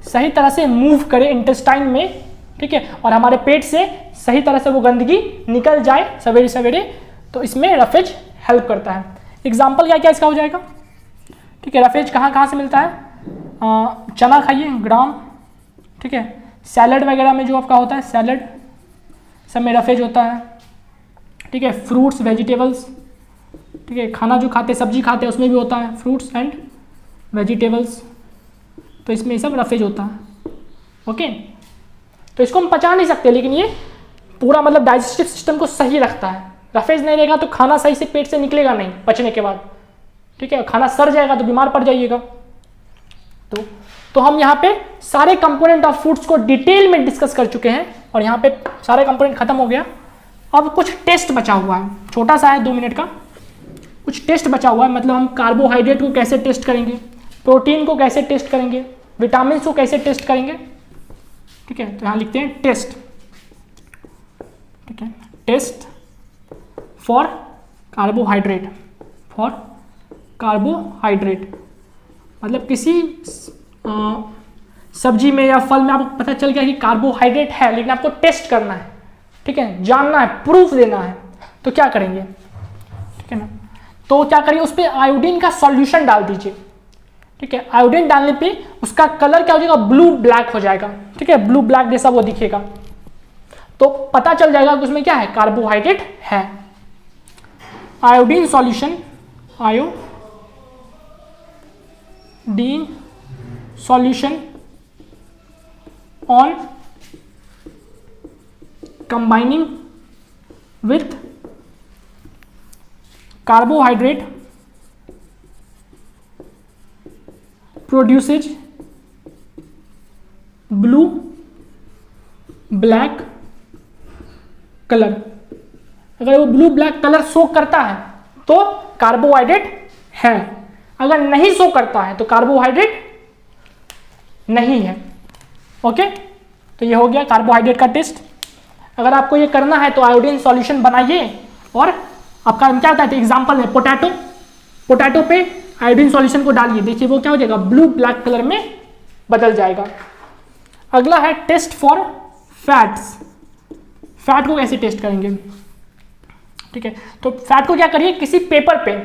सही तरह से मूव करे इंटेस्टाइन में, ठीक है, और हमारे पेट से सही तरह से वो गंदगी निकल जाए सवेरे सवेरे। तो इसमें रफेज हेल्प करता है। एग्जाम्पल क्या क्या इसका हो जाएगा, ठीक है। रफेज कहाँ कहाँ से मिलता है? चना खाइए, ग्राम, ठीक है। सैलड वगैरह में जो आपका होता है, सैलड सब में रफेज होता है, ठीक है। फ्रूट्स, वेजिटेबल्स, ठीक है, खाना जो खाते हैं, सब्जी खाते हैं, उसमें भी होता है फ्रूट्स एंड वेजिटेबल्स, तो इसमें सब रफेज होता है, ओके। तो इसको हम पचा नहीं सकते, लेकिन ये पूरा मतलब डाइजेस्टिव सिस्टम को सही रखता है, रफेज नहीं रहेगा तो खाना सही से पेट से निकलेगा नहीं पचने के बाद, ठीक है, खाना सड़ जाएगा तो बीमार पड़ जाइएगा। तो हम यहाँ पे सारे कंपोनेंट ऑफ फूड्स को डिटेल में डिस्कस कर चुके हैं और यहाँ पे सारे कंपोनेंट खत्म हो गया। अब कुछ टेस्ट बचा हुआ है, छोटा सा है 2 मिनट का, कुछ टेस्ट बचा हुआ है। मतलब हम कार्बोहाइड्रेट को कैसे टेस्ट करेंगे, प्रोटीन को कैसे टेस्ट करेंगे, विटामिन को कैसे टेस्ट करेंगे, ठीक है। तो यहाँ लिखते हैं टेस्ट, ठीक है, test for carbohydrate, for carbohydrate. मतलब किसी सब्जी में या फल में आपको पता चल गया कि कार्बोहाइड्रेट है, लेकिन आपको टेस्ट करना है, ठीक है, जानना है, प्रूफ देना है, तो क्या करेंगे, ठीक है ना। तो क्या करिए, उस पर आयोडीन का सॉल्यूशन डाल दीजिए, ठीक है। आयोडीन डालने पे उसका कलर क्या हो जाएगा, ब्लू ब्लैक हो जाएगा, ठीक है, ब्लू ब्लैक जैसा वो दिखेगा। तो पता चल जाएगा कि उसमें क्या है, कार्बोहाइड्रेट है। Iodine solution, iodine solution on combining with carbohydrate produces blue black colour. अगर वो ब्लू ब्लैक कलर शो करता है तो कार्बोहाइड्रेट है, अगर नहीं शो करता है तो कार्बोहाइड्रेट नहीं है। ओके, तो ये हो गया कार्बोहाइड्रेट का टेस्ट। अगर आपको ये करना है तो आयोडीन सॉल्यूशन बनाइए और आपका क्या होता है, एग्जाम्पल है पोटैटो पे आयोडीन सॉल्यूशन को डालिए, देखिए वो क्या हो जाएगा, ब्लू ब्लैक कलर में बदल जाएगा। अगला है टेस्ट फॉर फैट्स। फैट को कैसे टेस्ट करेंगे, ठीक है। तो फैट को क्या करिए, किसी पेपर पे,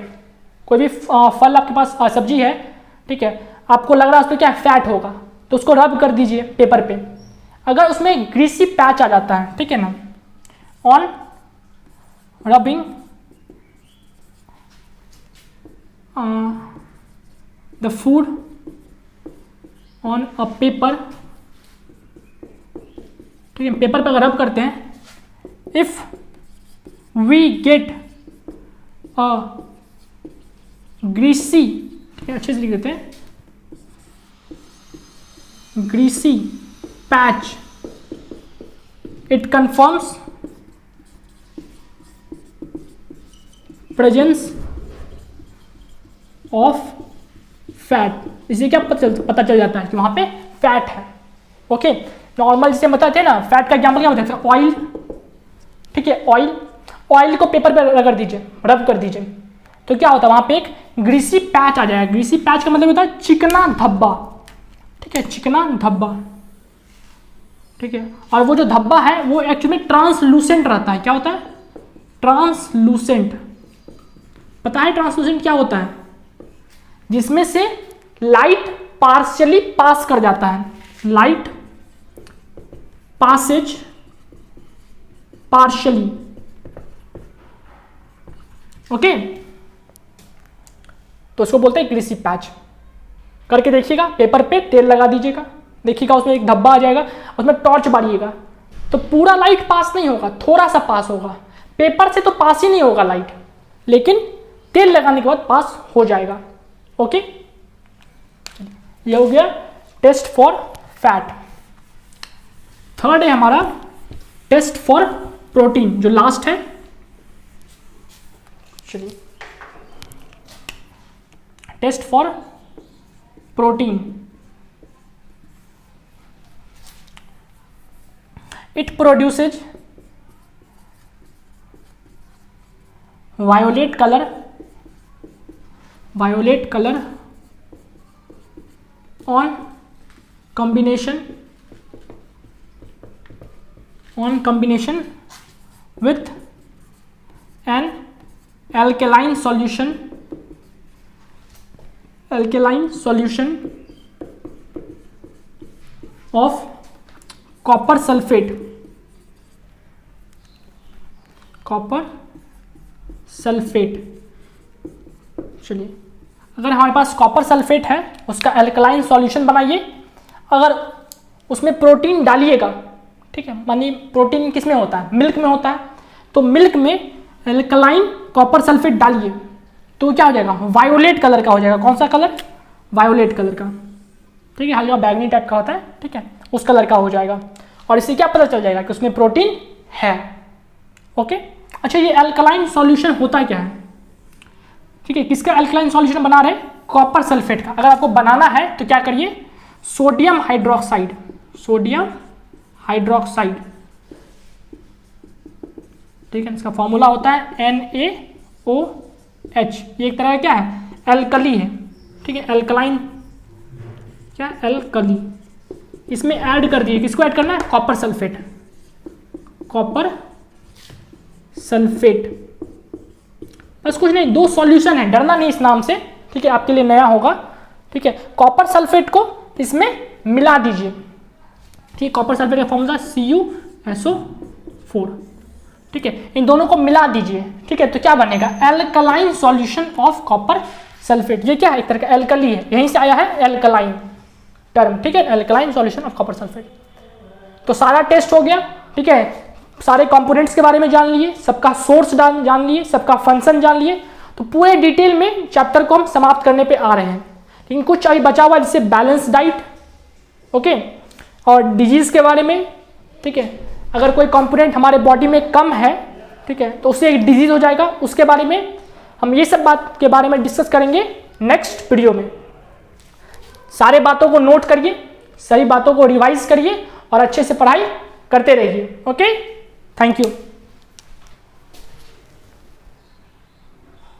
कोई भी फल आपके पास सब्जी है, ठीक है, आपको लग रहा है उस पर क्या फैट होगा तो उसको रब कर दीजिए पेपर पे। अगर उसमें ग्रीसी पैच आ जाता है, ठीक है ना, on rubbing the food on a paper, ठीक है, पेपर पर रब करते हैं। If we get a greasy, ठीक है, अच्छे से लिख देते हैं, greasy patch, it confirms presence of fat. इसे क्या पता चल जाता है कि वहां पे फैट है। ओके, नॉर्मल जिसे बताते हैं ना, फैट का एग्जाम्पल क्या बताते हैं, ऑयल, ठीक है, ऑयल को पेपर पर रगड़ दीजिए, रब कर दीजिए, तो क्या होता है वहां पे एक ग्रीसी पैच आ जाएगा। ग्रीसी पैच का मतलब होता है चिकना धब्बा, ठीक है, चिकना धब्बा, ठीक है। और वो जो धब्बा है वो एक्चुअली ट्रांसलूसेंट रहता है। क्या होता है, ट्रांसलूसेंट। पता है ट्रांसलूसेंट क्या होता है, जिसमें से लाइट पार्शियली पास कर जाता है, लाइट पासेज पार्शियली। ओके, तो उसको बोलते हैं ग्रीसी पैच। करके देखिएगा, पेपर पे तेल लगा दीजिएगा, देखिएगा उसमें एक धब्बा आ जाएगा, उसमें टॉर्च बारिएगा तो पूरा लाइट पास नहीं होगा, थोड़ा सा पास होगा। पेपर से तो पास ही नहीं होगा लाइट, लेकिन तेल लगाने के बाद पास हो जाएगा। ओके, ये हो गया टेस्ट फॉर फैट। थर्ड है हमारा टेस्ट फॉर प्रोटीन, जो लास्ट है। चलिए, test for protein. It produces violet colour on combination with an alkaline solution of copper sulfate। चलिए, अगर हमारे पास कॉपर सल्फेट है, उसका एल्कलाइन सॉल्यूशन बनाइए। अगर उसमें प्रोटीन डालिएगा, ठीक है, मानिए प्रोटीन किस में होता है, मिल्क में होता है, तो मिल्क में एल्कलाइन कॉपर सल्फेट डालिए तो क्या हो जाएगा, वायोलेट कलर का हो जाएगा। कौन सा कलर, वायोलेट कलर का, ठीक है, हल्का बैगनी टाइप का होता है, ठीक है, उस कलर का हो जाएगा। और इससे क्या पता चल जाएगा कि उसमें प्रोटीन है। ओके, अच्छा ये अल्कलाइन सॉल्यूशन होता क्या है, ठीक है, किसका अल्कलाइन सॉल्यूशन बना रहे हैं, कॉपर सल्फेट का। अगर आपको बनाना है तो क्या करिए, सोडियम हाइड्रोक्साइड, सोडियम हाइड्रोक्साइड, ठीक है, इसका फॉर्मूला होता है NaOH। ये एक तरह का क्या है, एल्कली है, ठीक है, एल्कलाइन क्या, एल्कली। इसमें ऐड कर दिए, किसको ऐड करना है, कॉपर सल्फेट, कॉपर सल्फेट। बस कुछ नहीं, 2 सॉल्यूशन है, डरना नहीं इस नाम से, ठीक है, आपके लिए नया होगा, ठीक है। कॉपर सल्फेट को इसमें मिला दीजिए, ठीक है, कॉपर सल्फेट का फॉर्मूला CuSO4, ठीक है, इन दोनों को मिला दीजिए, ठीक है, तो क्या बनेगा, alkaline solution of copper sulphate. ये क्या है, एक तरह का एल्कली है, यहीं से आया है एल्कलाइन टर्म, ठीक है, alkaline solution of copper sulphate. तो सारा टेस्ट हो गया, ठीक है, सारे कंपोनेंट्स के बारे में जान लिए, सबका सोर्स जान लिए, सबका फंक्शन जान लिए। तो पूरे डिटेल में चैप्टर को हम समाप्त करने पे आ रहे हैं, लेकिन कुछ अभी बचा हुआ जैसे बैलेंस डाइट, ओके, और डिजीज के बारे में, ठीक है, अगर कोई कंपोनेंट हमारे बॉडी में कम है, ठीक है, तो उससे एक डिजीज हो जाएगा, उसके बारे में हम ये सब बात के बारे में डिस्कस करेंगे नेक्स्ट वीडियो में। सारे बातों को नोट करिए, सही बातों को रिवाइज करिए और अच्छे से पढ़ाई करते रहिए। Okay, thank you.